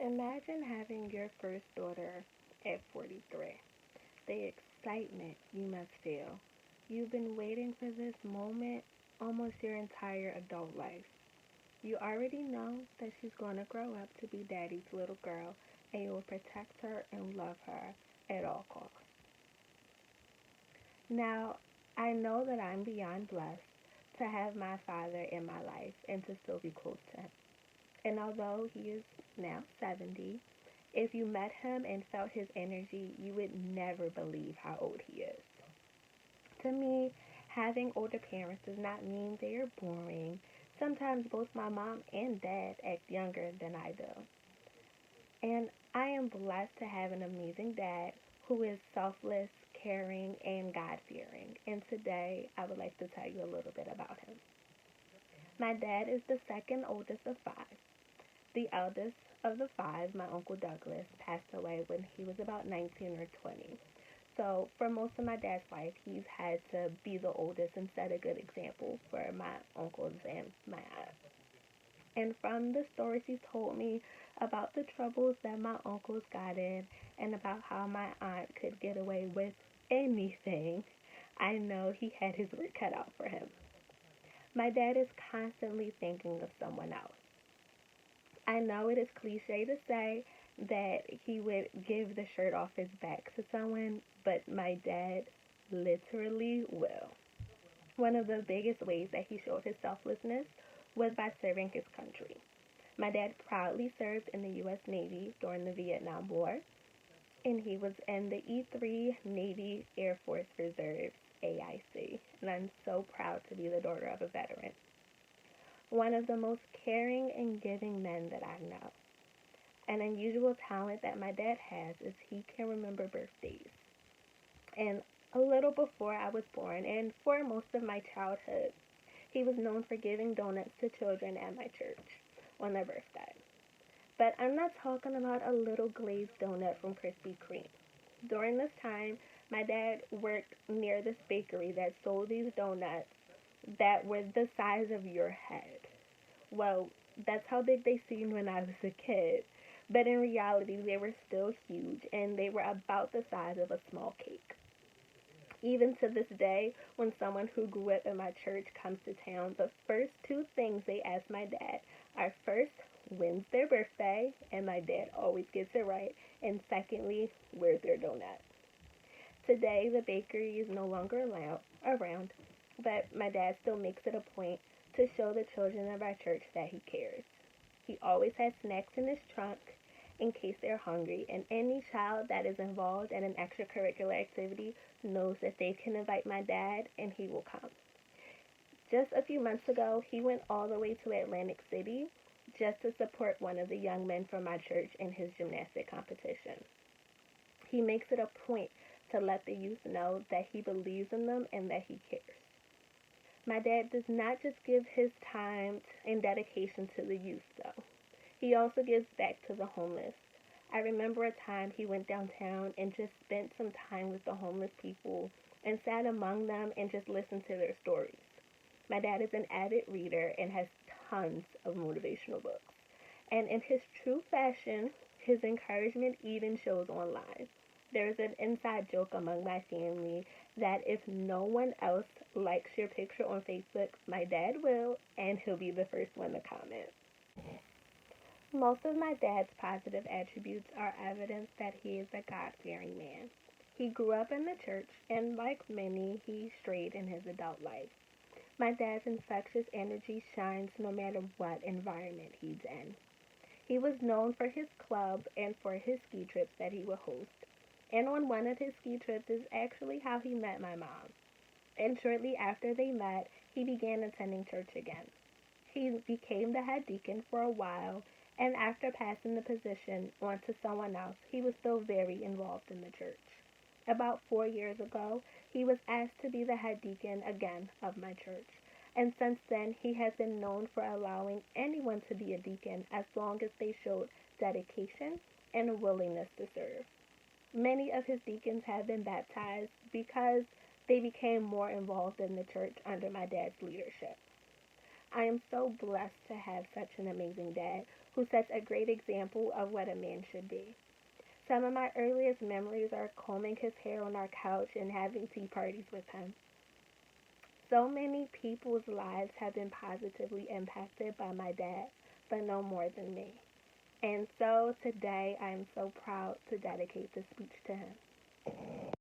Imagine having your first daughter at 43. The excitement you must feel. You've been waiting for this moment almost your entire adult life. You already know that she's going to grow up to be daddy's little girl and you will protect her and love her at all costs. Now, I know that I'm beyond blessed to have my father in my life and to still be close to him. And although he is now 70, if you met him and felt his energy, you would never believe how old he is. To me, having older parents does not mean they are boring. Sometimes both my mom and dad act younger than I do. And I am blessed to have an amazing dad who is selfless, caring, and God fearing. And today I would like to tell you a little bit about him. My dad is the second oldest of five. The eldest of the five, my Uncle Douglas, passed away when he was about 19 or 20. So for most of my dad's life, he's had to be the oldest and set a good example for my uncles and my aunt. And from the stories he told me about the troubles that my uncles got in and about how my aunt could get away with anything, I know he had his work cut out for him. My dad is constantly thinking of someone else. I know it is cliche to say that he would give the shirt off his back to someone, but my dad literally will. One of the biggest ways that he showed his selflessness was by serving his country. My dad proudly served in the U.S. Navy during the Vietnam War, and he was in the E-3 Navy Air Force Reserve, AIC, and I'm so proud to be the daughter of a veteran. One of the most caring and giving men that I know. An unusual talent that my dad has is he can remember birthdays. And a little before I was born, and for most of my childhood, he was known for giving donuts to children at my church on their birthday. But I'm not talking about a little glazed donut from Krispy Kreme. During this time, my dad worked near this bakery that sold these donuts that were the size of your head. Well, that's how big they seemed when I was a kid. But in reality, they were still huge, and they were about the size of a small cake. Even to this day, when someone who grew up in my church comes to town, the first two things they ask my dad are first, when's their birthday? And my dad always gets it right. And secondly, where's their donut? Today, the bakery is no longer around, but my dad still makes it a point to show the children of our church that he cares. He always has snacks in his trunk in case they're hungry, and any child that is involved in an extracurricular activity knows that they can invite my dad and he will come. Just a few months ago, he went all the way to Atlantic City just to support one of the young men from my church in his gymnastic competition. He makes it a point to let the youth know that he believes in them and that he cares. My dad does not just give his time and dedication to the youth, though. He also gives back to the homeless. I remember a time he went downtown and just spent some time with the homeless people and sat among them and just listened to their stories. My dad is an avid reader and has tons of motivational books. And in his true fashion, his encouragement even shows online. There's an inside joke among my family that if no one else likes your picture on Facebook, my dad will, and he'll be the first one to comment. Most of my dad's positive attributes are evidence that he is a God-fearing man. He grew up in the church, and like many, he strayed in his adult life. My dad's infectious energy shines no matter what environment he's in. He was known for his club and for his ski trips that he would host. And on one of his ski trips is actually how he met my mom. And shortly after they met, he began attending church again. He became the head deacon for a while, and after passing the position on to someone else, he was still very involved in the church. About 4 years ago, he was asked to be the head deacon again of my church. And since then, he has been known for allowing anyone to be a deacon as long as they showed dedication and a willingness to serve. Many of his deacons have been baptized because they became more involved in the church under my dad's leadership. I am so blessed to have such an amazing dad who sets a great example of what a man should be. Some of my earliest memories are combing his hair on our couch and having tea parties with him. So many people's lives have been positively impacted by my dad, but no more than me. And so today I am so proud to dedicate this speech to him.